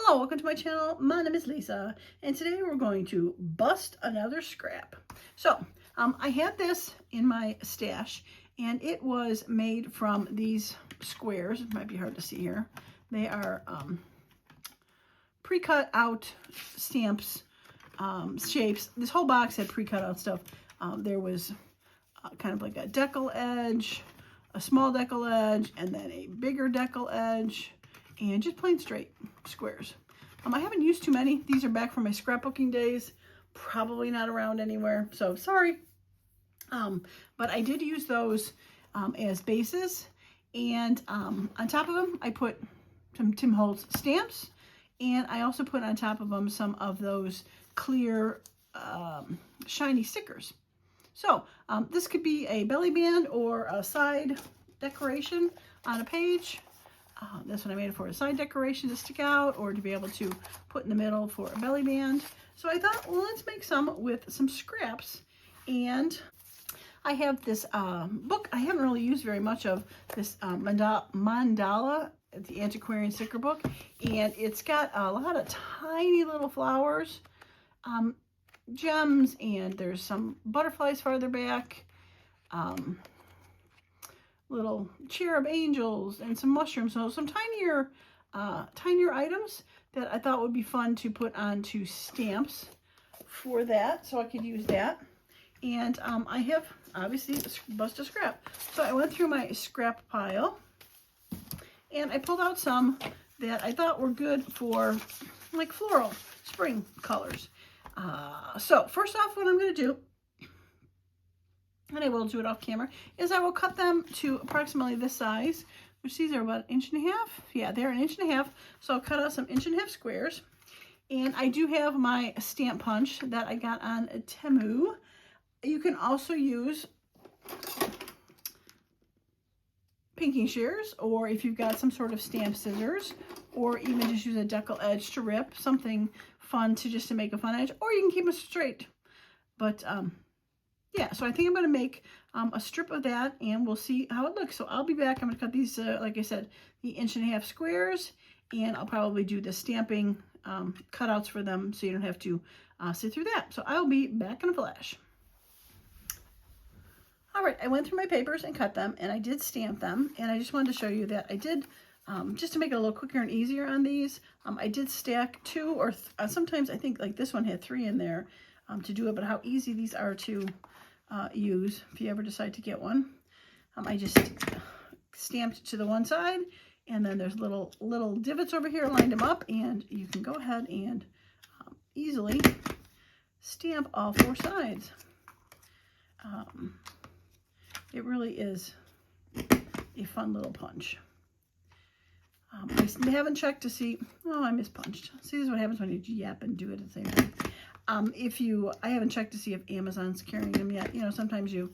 Hello, welcome to my channel. My name is Lisa, and today we're going to bust another scrap. So, I had this in my stash, and it was made from these squares. It might be hard to see here. They are pre-cut out stamps, shapes. This whole box had pre-cut out stuff. There was kind of like a decal edge, a small decal edge, and then a bigger decal edge, and just plain straight squares. I haven't used too many. These are back from my scrapbooking days. Probably not around anywhere, so sorry. But I did use those as bases, and on top of them I put some Tim Holtz stamps, and I also put on top of them some of those clear shiny stickers. So this could be a belly band or a side decoration on a page. That's what I made it for, a side decoration to stick out or to be able to put in the middle for a belly band. So I thought, well, let's make some with some scraps. And I have this book I haven't really used very much of, this Mandala, the Antiquarian sticker book. And it's got a lot of tiny little flowers, gems, and there's some butterflies farther back. Little cherub angels and some mushrooms, so some tinier items that I thought would be fun to put onto stamps for that, so I could use that. And I have obviously bust a scrap, so I went through my scrap pile and I pulled out some that I thought were good for like floral spring colors. So first off, what I'm going to do, and I will do it off camera, is I will cut them to approximately this size, which these are about 1.5 inches. Yeah, they're 1.5 inches. So I'll cut out some 1.5 inch squares. And I do have my stamp punch that I got on Temu. You can also use pinking shears, or if you've got some sort of stamp scissors, or even just use a decal edge to rip, something fun to make a fun edge, or you can keep them straight. But yeah, so I think I'm going to make a strip of that, and we'll see how it looks. So I'll be back. I'm going to cut these, like I said, the 1.5 inch squares, and I'll probably do the stamping cutouts for them so you don't have to sit through that. So I'll be back in a flash. All right, I went through my papers and cut them, and I did stamp them, and I just wanted to show you that I did, just to make it a little quicker and easier on these, I did stack 2 or sometimes I think like this one had 3 in there to do it, but how easy these are to use if you ever decide to get one. I just stamped to the one side, and then there's little divots over here, lined them up, and you can go ahead and easily stamp all 4 sides. It really is a fun little punch. I haven't checked to see, oh, I mispunched. See, this is what happens when you yap and do it at the same time. I haven't checked to see if Amazon's carrying them yet. You know, sometimes you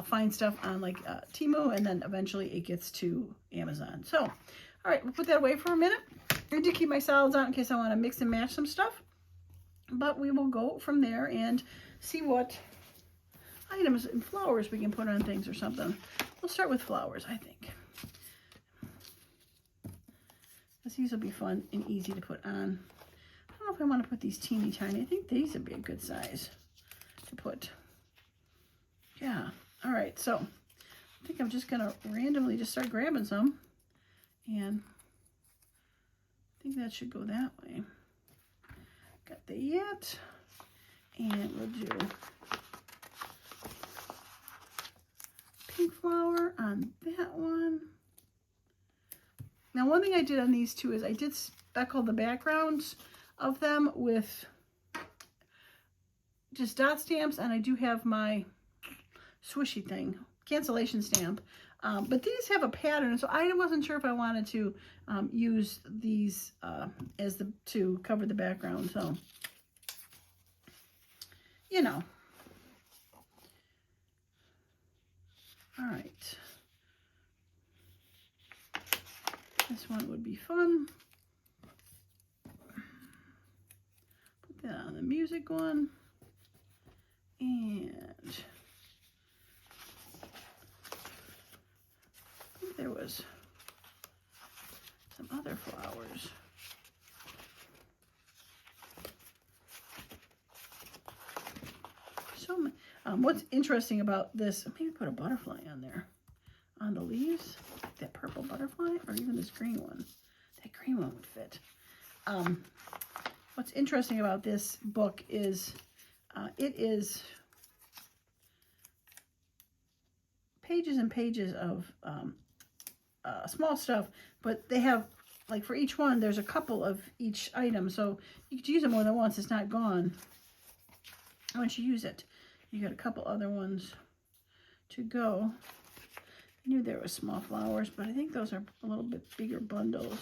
find stuff on like Temu, and then eventually it gets to Amazon. So, all right, we'll put that away for a minute. I did keep my solids out in case I want to mix and match some stuff. But we will go from there and see what items and flowers we can put on things or something. We'll start with flowers, I think. These will be fun and easy to put on. I don't know if I want to put these teeny tiny. I think these would be a good size to put. Yeah. All right. So I think I'm just going to randomly just start grabbing some. And I think that should go that way. Got the yet. And we'll do pink flower on that one. Now, one thing I did on these two is I did speckle the backgrounds of them with just dot stamps, and I do have my swishy thing, cancellation stamp. But these have a pattern, so I wasn't sure if I wanted to use these to cover the background. So, you know. All right. This one would be fun. Put that on the music one. And I think there was some other flowers. What's interesting about this, maybe put a butterfly on there, on the leaves, like that purple butterfly, or even this green one. That green one would fit. What's interesting about this book is it is pages and pages of small stuff, but they have, like for each one, there's a couple of each item, so you could use it more than once. It's not gone once you use it. You got a couple other ones to go. I knew there were small flowers, but I think those are a little bit bigger bundles.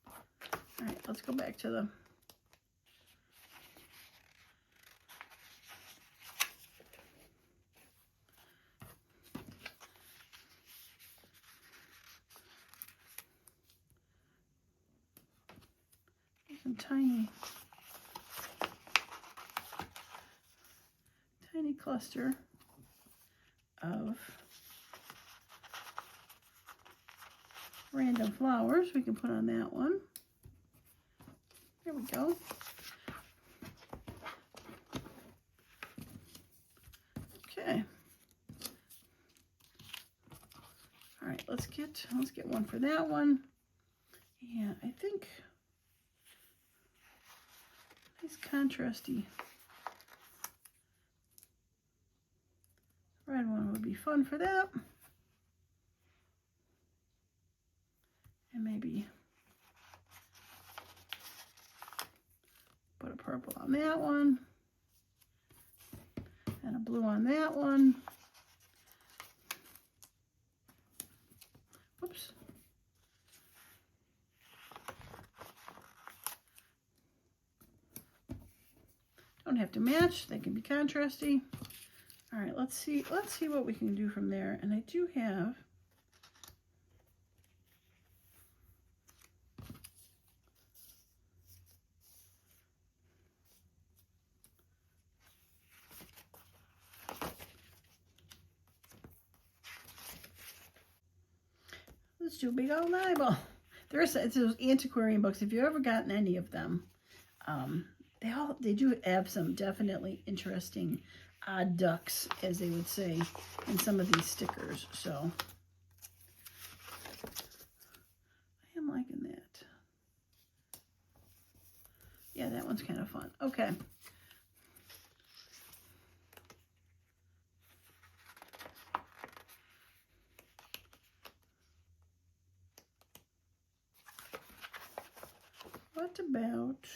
All right, let's go back to the some tiny cluster of random flowers we can put on that one. There we go. Okay. All right, let's get one for that one. Yeah, I think nice contrasty red one would be fun for that. And maybe put a purple on that one. And a blue on that one. Whoops. Don't have to match, they can be contrasty. All right, let's see what we can do from there. And I do have let's do a big old eyeball. It's those antiquarian books. If you've ever gotten any of them, they do have some definitely interesting odd ducks, as they would say, in some of these stickers. So I am liking that. Yeah, that one's kind of fun. Okay. What about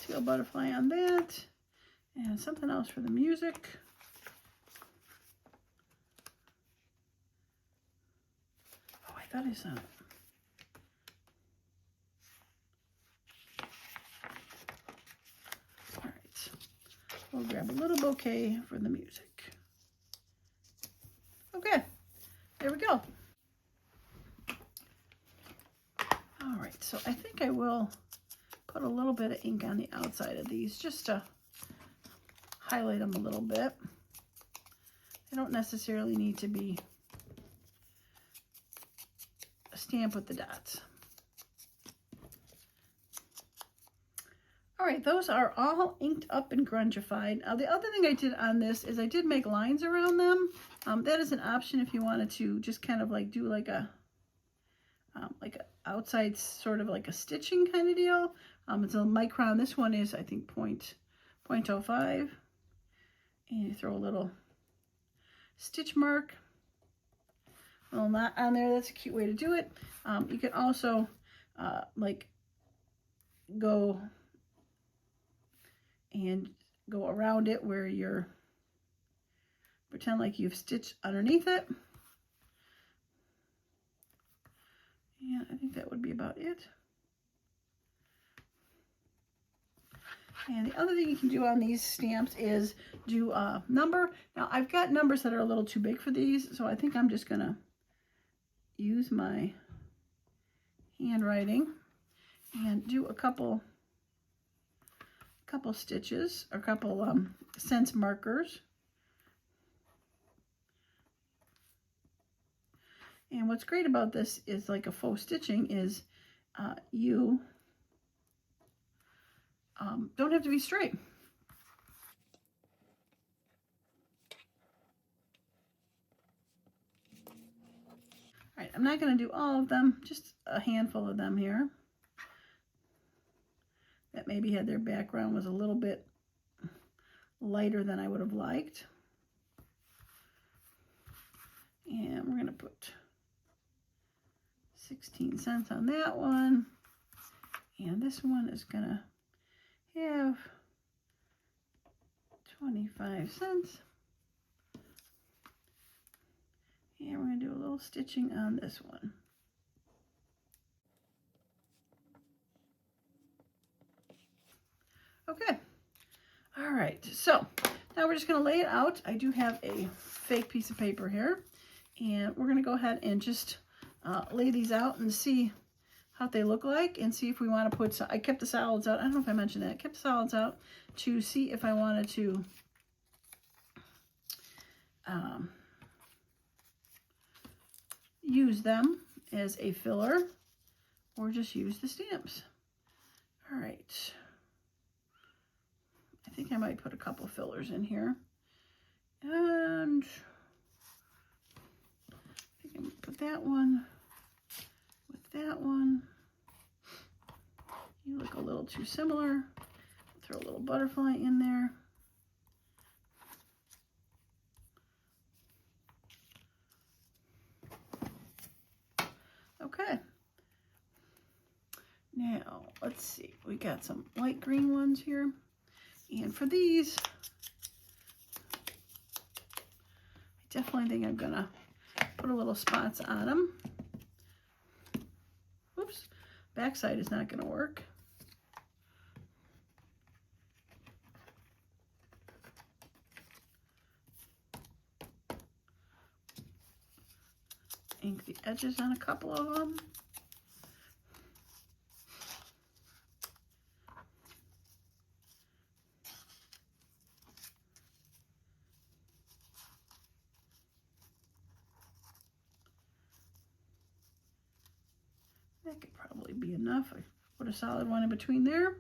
teal butterfly on that, and something else for the music. Oh, I thought I saw it. All right, we'll grab a little bouquet for the music. Okay, there we go. All right, so I think I will put a little bit of ink on the outside of these just to highlight them a little bit. They don't necessarily need to be a stamp with the dots. All right, those are all inked up and grungified. The other thing I did on this is I did make lines around them. That is an option if you wanted to just kind of like do like a outside sort of like a stitching kind of deal. It's a micron. This one is, I think, 0.05. And you throw a little stitch mark, a little knot on there. That's a cute way to do it. You can also like go around it where you're pretend like you've stitched underneath it. Yeah, I think that would be about it. And the other thing you can do on these stamps is do a number. Now, I've got numbers that are a little too big for these, so I think I'm just going to use my handwriting and do a couple couple stitches, or a couple sense markers. And what's great about this is, like a faux stitching, is you don't have to be straight. All right, I'm not going to do all of them, just a handful of them here that maybe had their background was a little bit lighter than I would have liked. And we're going to put 16 cents on that one. And this one is going to have 25 cents. And we're going to do a little stitching on this one. Okay. All right. So now we're just going to lay it out. I do have a fake piece of paper here. And we're going to go ahead and just lay these out and see how they look like, and see if we want to put some. I kept the solids out. I don't know if I mentioned that. I kept the solids out to see if I wanted to use them as a filler or just use the stamps. All right. I think I might put a couple fillers in here. And I think I'm going to put that one with that one. You look a little too similar. Throw a little butterfly in there. Okay. Now, let's see. We got some light green ones here. And for these, I definitely think I'm gonna put a little spots on them. Oops, backside is not gonna work. Ink the edges on a couple of them. That could probably be enough. I put a solid one in between there.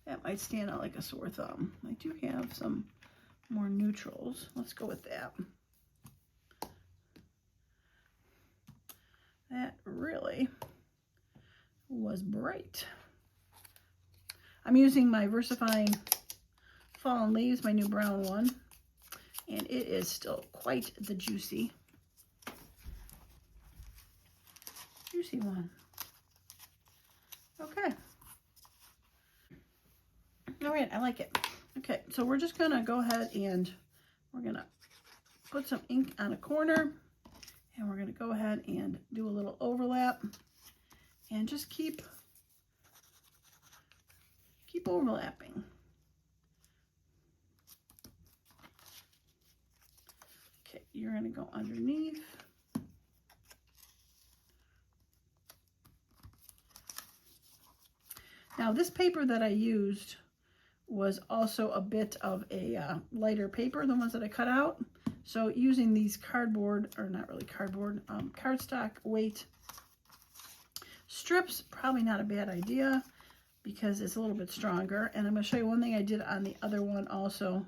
That might stand out like a sore thumb. I do have some more neutrals. Let's go with that. That really was bright. I'm using my Versifying Fallen Leaves, my new brown one, and it is still quite the juicy one. Okay. All right, I like it. Okay, so we're just gonna go ahead and we're gonna put some ink on a corner, and we're gonna go ahead and do a little overlap, and just keep overlapping. Okay, you're gonna go underneath. Now this paper that I used was also a bit of a lighter paper, the ones that I cut out. So using these cardboard, or not really cardboard, cardstock weight strips, probably not a bad idea because it's a little bit stronger. And I'm going to show you one thing I did on the other one also,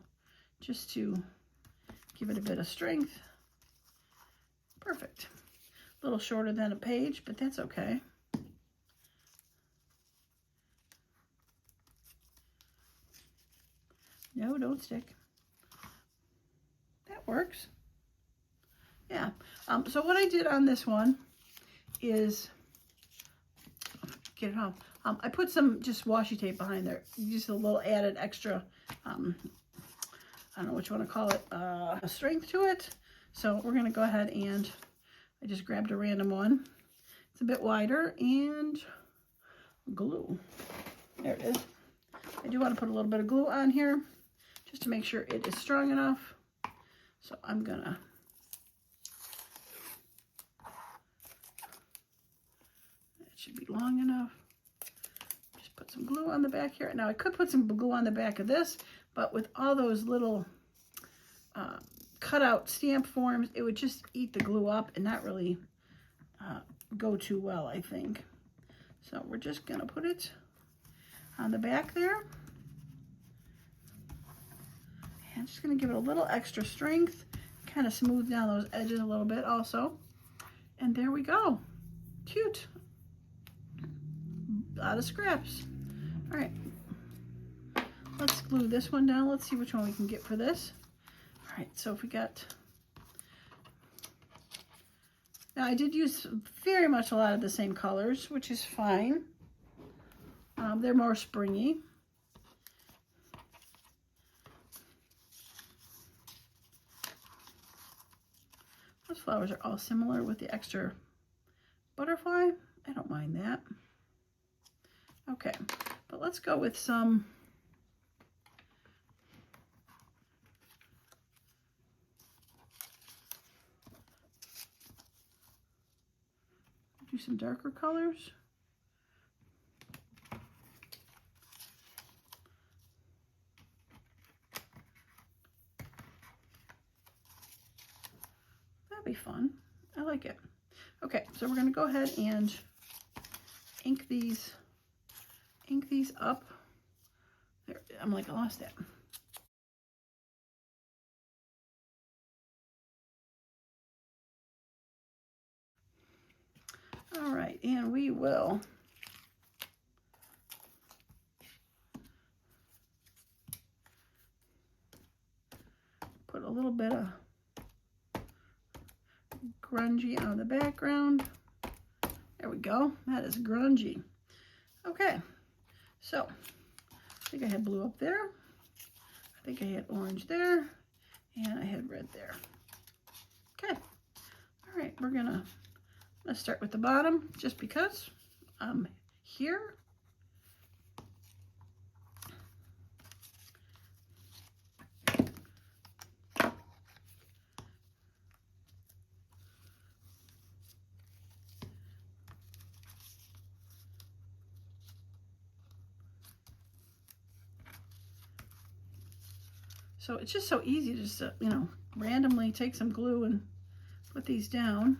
just to give it a bit of strength. Perfect. A little shorter than a page, but that's okay. No, don't stick. That works. Yeah. So what I did on this one is, get it off. I put some just washi tape behind there, just a little added extra, I don't know what you want to call it, strength to it. So we're going to go ahead and I just grabbed a random one. It's a bit wider, and glue. There it is. I do want to put a little bit of glue on here just to make sure it is strong enough. So I'm gonna should be long enough. Just put some glue on the back here. Now I could put some glue on the back of this, but with all those little cutout stamp forms, it would just eat the glue up and not really go too well, I think. So we're just gonna put it on the back there. And just gonna give it a little extra strength, kind of smooth down those edges a little bit also. And there we go. Cute. Out of scraps. All right, let's glue this one down. Let's see which one we can get for this. All right, so if we got, now I did use very much a lot of the same colors, which is fine. They're more springy. Those flowers are all similar with the extra butterfly. I don't mind that. Okay, but let's go with some do some darker colors. That'd be fun. I like it. Okay, so we're going to go ahead and ink these up. There, I'm like, I lost that. All right, and we will put a little bit of grungy on the background. There we go. That is grungy. Okay, so I think I had blue up there. I think I had orange there, and I had red there. Okay. All right, let's start with the bottom, just because I'm here. So it's just so easy just to, you know, randomly take some glue and put these down.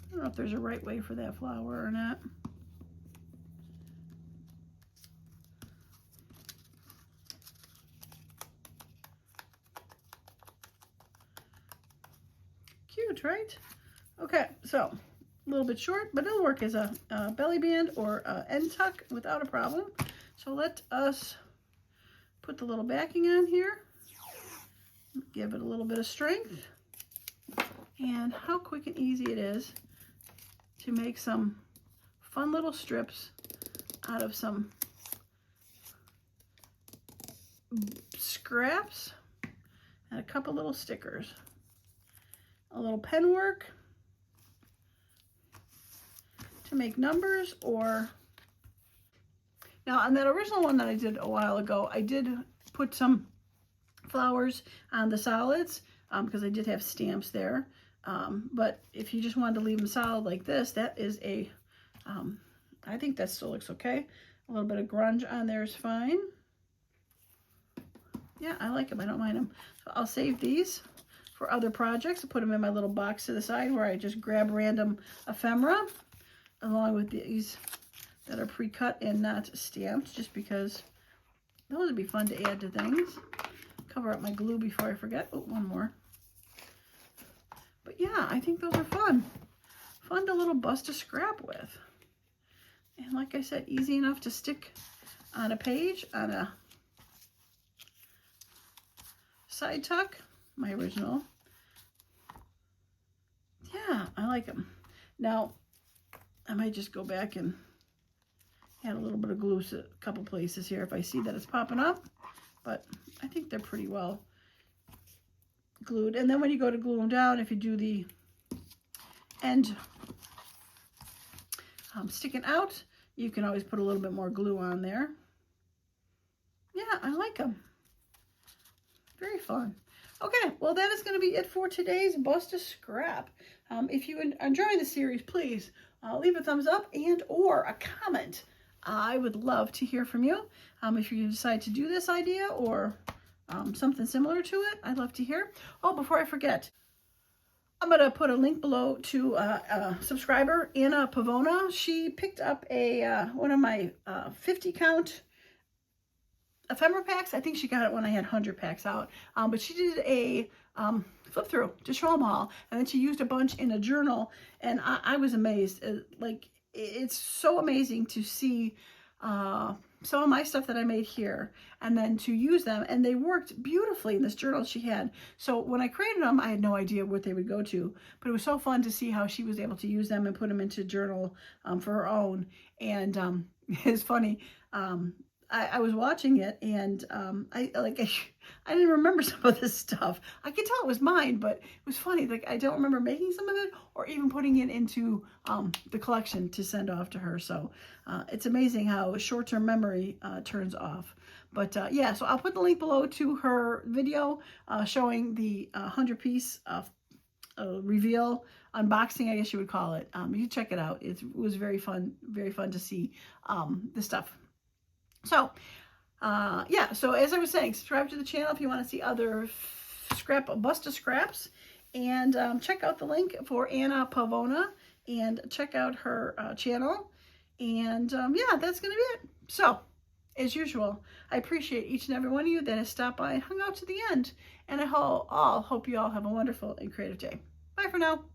I don't know if there's a right way for that flower or not. Cute, right? Okay, so a little bit short, but it'll work as a belly band or a end tuck without a problem. So let us put the little backing on here, give it a little bit of strength, and how quick and easy it is to make some fun little strips out of some scraps and a couple little stickers. A little pen work to make numbers, or now on that original one that I did a while ago, I did put some flowers on the solids because I did have stamps there. But if you just wanted to leave them solid like this, that is a, I think that still looks okay. A little bit of grunge on there is fine. Yeah, I like them. I don't mind them. So I'll save these for other projects. I'll put them in my little box to the side where I just grab random ephemera along with these that are pre-cut and not stamped, just because those would be fun to add to things. Cover up my glue before I forget. Oh, one more. But yeah, I think those are fun. Fun to little bust a scrap with. And like I said, easy enough to stick on a page, on a side tuck, my original. Yeah, I like them. Now, I might just go back and add a little bit of glue to a couple places here if I see that it's popping up. But I think they're pretty well glued. And then when you go to glue them down, if you do the end sticking out, you can always put a little bit more glue on there. Yeah, I like them. Very fun. Okay, well, that is going to be it for today's Bust a Scrap. If you enjoy the series, please leave a thumbs up and or a comment. I would love to hear from you. If you decide to do this idea or something similar to it, I'd love to hear. Oh, before I forget, I'm going to put a link below to a subscriber, Anna Pavona. She picked up a one of my 50 count ephemera packs. I think she got it when I had 100 packs out. But she did a flip through to show them all. And then she used a bunch in a journal. And I was amazed. Like, it's so amazing to see some of my stuff that I made here and then to use them. And they worked beautifully in this journal she had. So when I created them, I had no idea what they would go to. But it was so fun to see how she was able to use them and put them into journal for her own. And it's funny. I was watching it and I didn't remember some of this stuff. I could tell it was mine, but it was funny. Like, I don't remember making some of it or even putting it into the collection to send off to her. So it's amazing how short-term memory turns off. But yeah, so I'll put the link below to her video showing the 100-piece reveal unboxing, I guess you would call it. You check it out. It was very fun to see the stuff. So, yeah, so as I was saying, subscribe to the channel if you want to see other Bust a Scraps. And check out the link for Anna Pavona and check out her channel. And yeah, that's going to be it. So, as usual, I appreciate each and every one of you that has stopped by and hung out to the end. And I hope you all have a wonderful and creative day. Bye for now.